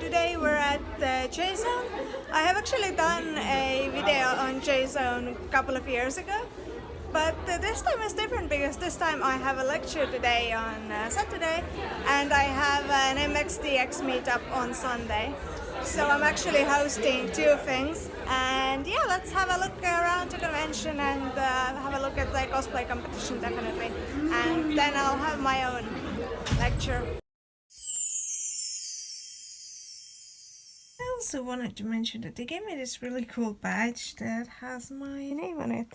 today we're at tsoon. I have actually done a video on tsoon a couple of years ago, but this time is different because this time I have a lecture today on Saturday and I have an MXDX meetup on Sunday. So I'm actually hosting two things, and yeah, let's have a look around the convention and have a look at the cosplay competition definitely, and then I'll have my own lecture. I also wanted to mention that they gave me this really cool badge that has my name on it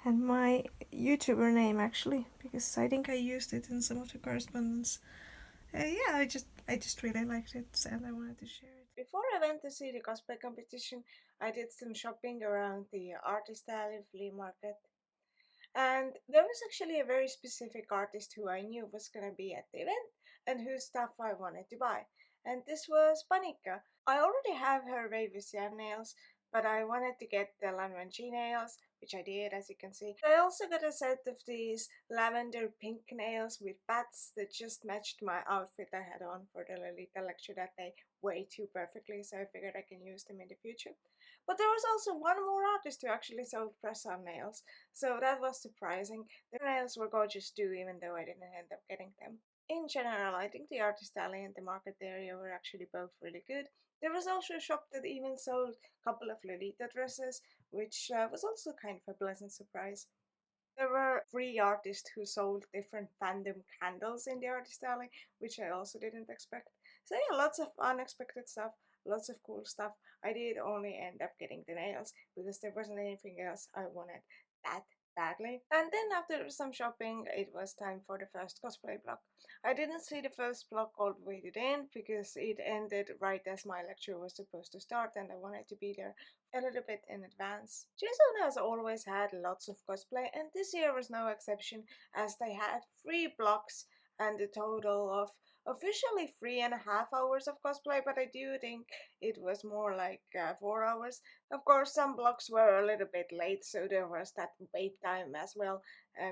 and my YouTuber name actually, because I think I used it in some of the correspondence. Yeah, I just really liked it and I wanted to share it. Before I went to see the cosplay competition, I did some shopping around the artist alley flea market. And there was actually a very specific artist who I knew was gonna be at the event and whose stuff I wanted to buy. And this was Panika. I already have her Ravisian nails, but I wanted to get the Lanwanchi nails, which I did, as you can see. I also got a set of these lavender pink nails with bats that just matched my outfit I had on for the Lolita lecture that day way too perfectly, so I figured I can use them in the future. But there was also one more artist who actually sold press-on nails, so that was surprising. The nails were gorgeous too, even though I didn't end up getting them. In general, I think the artist alley and the market area were actually both really good. There was also a shop that even sold a couple of Lolita dresses, which was also kind of a pleasant surprise. There were three artists who sold different fandom candles in the artist alley, which I also didn't expect. So yeah, lots of unexpected stuff, lots of cool stuff. I did only end up getting the nails because there wasn't anything else I wanted that badly. And then after some shopping, it was time for the first cosplay block. I didn't see the first block all the way to the end because it ended right as my lecture was supposed to start and I wanted to be there a little bit in advance. Jason has always had lots of cosplay, and this year was no exception, as they had 3 blocks and a total of officially 3.5 hours of cosplay, but I do think it was more like 4 hours. Of course, some blocks were a little bit late, so there was that wait time as well.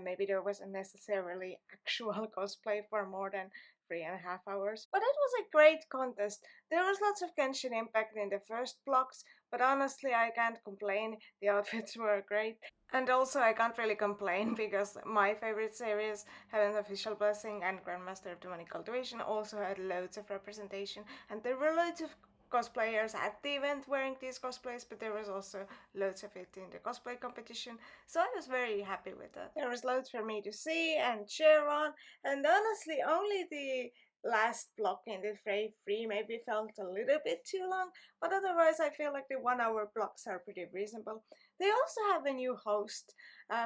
Maybe there wasn't necessarily actual cosplay for more than 3.5 hours. But it was a great contest. There was lots of Genshin Impact in the first blocks, but honestly, I can't complain. The outfits were great. And also, I can't really complain because my favorite series, Heaven's Official Blessing and Grandmaster of Demonic Cultivation, also had loads of representation, and there were loads of cosplayers at the event wearing these cosplays, but there was also loads of it in the cosplay competition, so I was very happy with that. There was loads for me to see and cheer on, and honestly, only the last block in the Frey 3 maybe felt a little bit too long, but otherwise I feel like the 1 hour blocks are pretty reasonable. They also have a new host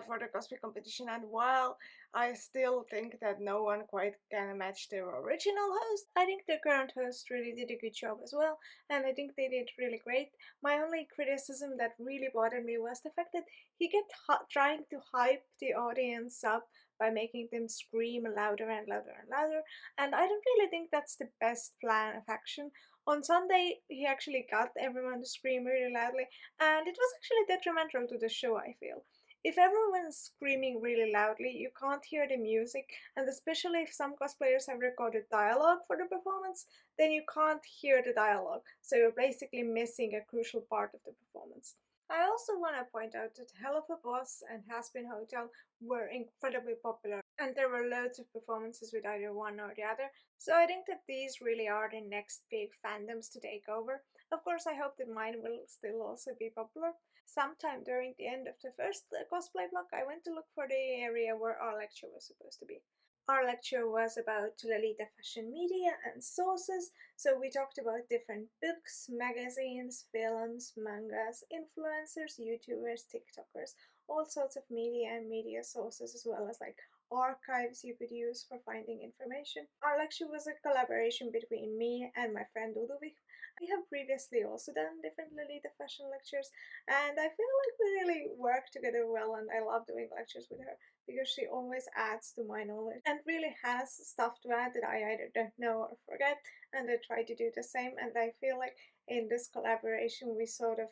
for the cosplay competition, and while I still think that no one quite can match their original host, I think the current host really did a good job as well, and I think they did really great. My only criticism that really bothered me was the fact that he kept trying to hype the audience up by making them scream louder and louder and louder, and I don't really think that's the best plan of action. On Sunday, he actually got everyone to scream really loudly, and it was actually detrimental to the show, I feel. If everyone's screaming really loudly, you can't hear the music, and especially if some cosplayers have recorded dialogue for the performance, then you can't hear the dialogue, so you're basically missing a crucial part of the performance. I also want to point out that Hell of a Boss and Has-Been Hotel were incredibly popular, and there were loads of performances with either one or the other, so I think that these really are the next big fandoms to take over. Of course, I hope that mine will still also be popular. Sometime during the end of the first cosplay block, I went to look for the area where our lecture was supposed to be. Our lecture was about Lolita fashion media and sources, so we talked about different books, magazines, films, mangas, influencers, YouTubers, TikTokers, all sorts of media and media sources, as well as like archives you could use for finding information. Our lecture was a collaboration between me and my friend Ludovic. We have previously also done different Lolita fashion lectures, and I feel like we really work together well, and I love doing lectures with her because she always adds to my knowledge and really has stuff to add that I either don't know or forget, and I try to do the same. And I feel like in this collaboration we sort of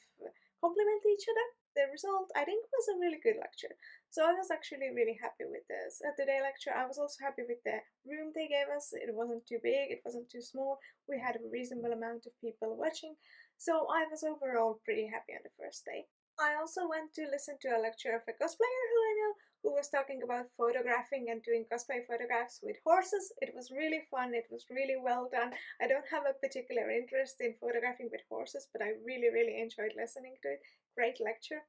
complement each other. the result I think was a really good lecture. So I was actually really happy with this. At the day lecture, I was also happy with the room they gave us. It wasn't too big, it wasn't too small. We had a reasonable amount of people watching. So I was overall pretty happy on the first day. I also went to listen to a lecture of a cosplayer who I know who was talking about photographing and doing cosplay photographs with horses. It was really fun, it was really well done. I don't have a particular interest in photographing with horses, but I really, really enjoyed listening to it. Great lecture.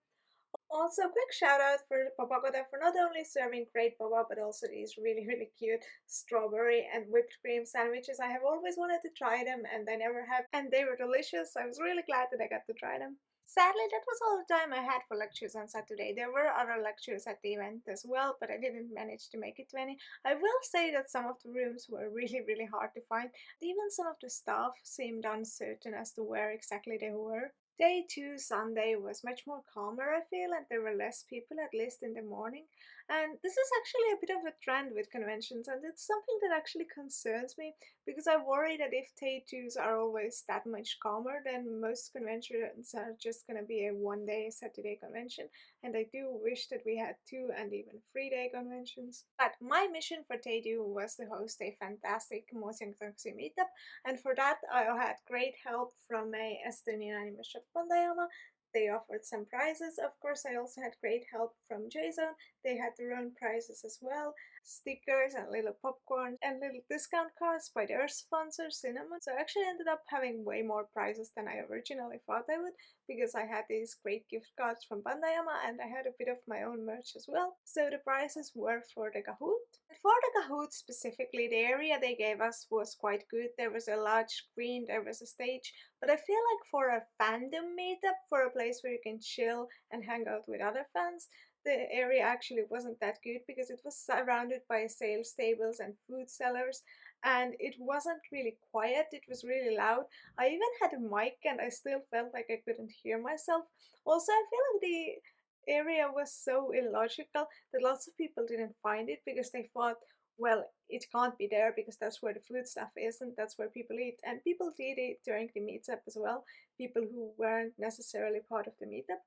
Also, quick shout out for Papagoda for not only serving great boba but also these really, really cute strawberry and whipped cream sandwiches. I have always wanted to try them and I never have, and they were delicious. I was really glad that I got to try them. Sadly, that was all the time I had for lectures on Saturday. There were other lectures at the event as well, but I didn't manage to make it to any. I will say that some of the rooms were really, really hard to find. Even some of the staff seemed uncertain as to where exactly they were. Day 2, Sunday, was much more calmer, I feel, and there were less people, at least in the morning. And this is actually a bit of a trend with conventions, and it's something that actually concerns me because I worry that if day 2s are always that much calmer, then most conventions are just going to be a 1 day Saturday convention. And I do wish that we had 2 and even 3 day conventions. But my mission for day 2 was to host a fantastic Mosing meetup, and for that, I had great help from a Estonian anime shop Pandayama. They offered some prizes. Of course, I also had great help from JSON. They had their own prizes as well, stickers and little popcorn and little discount cards by their sponsor, Cinnamon. So I actually ended up having way more prizes than I originally thought I would because I had these great gift cards from Bandayama and I had a bit of my own merch as well. So the prizes were for the Kahoot. For the Kahoot specifically, the area they gave us was quite good. There was a large screen, there was a stage, but I feel like for a fandom meetup, for a place where you can chill and hang out with other fans, the area actually wasn't that good because it was surrounded by sales tables and food sellers and it wasn't really quiet, it was really loud. I even had a mic and I still felt like I couldn't hear myself. Also, I feel like the area was so illogical that lots of people didn't find it because they thought, well, it can't be there because that's where the food stuff is and that's where people eat. And people did eat during the meetup as well, people who weren't necessarily part of the meetup.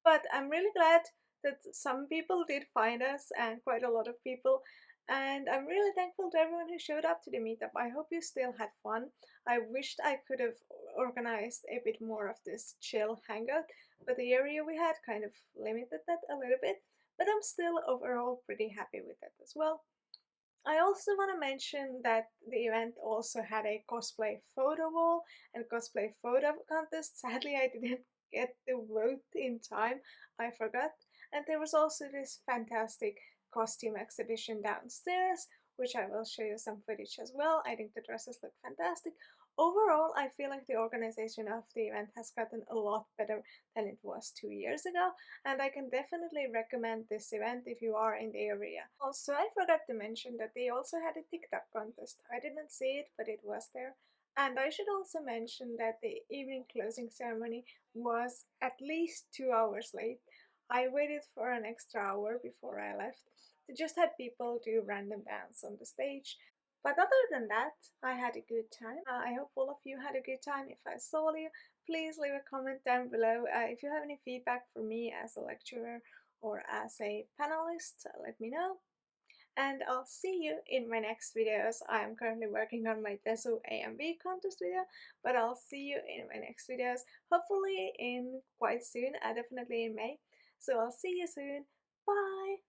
But I'm really glad that some people did find us and quite a lot of people. And I'm really thankful to everyone who showed up to the meetup. I hope you still had fun. I wished I could have organized a bit more of this chill hangout, but the area we had kind of limited that a little bit. But I'm still overall pretty happy with it as well. I also want to mention that the event also had a cosplay photo wall and cosplay photo contest. Sadly, I didn't get the vote in time, I forgot. And there was also this fantastic costume exhibition downstairs, which I will show you some footage as well. I think the dresses look fantastic. Overall, I feel like the organization of the event has gotten a lot better than it was 2 years ago, and I can definitely recommend this event if you are in the area. Also, I forgot to mention that they also had a TikTok contest. I didn't see it, but it was there. And I should also mention that the evening closing ceremony was at least 2 hours late. I waited for an extra hour before I left to just have people do random dance on the stage. But other than that, I had a good time. I hope all of you had a good time. If I saw you, please leave a comment down below. If you have any feedback for me as a lecturer or as a panelist, let me know. And I'll see you in my next videos. I am currently working on my Desu AMV contest video, but I'll see you in my next videos, hopefully in quite soon, definitely in May. So I'll see you soon. Bye!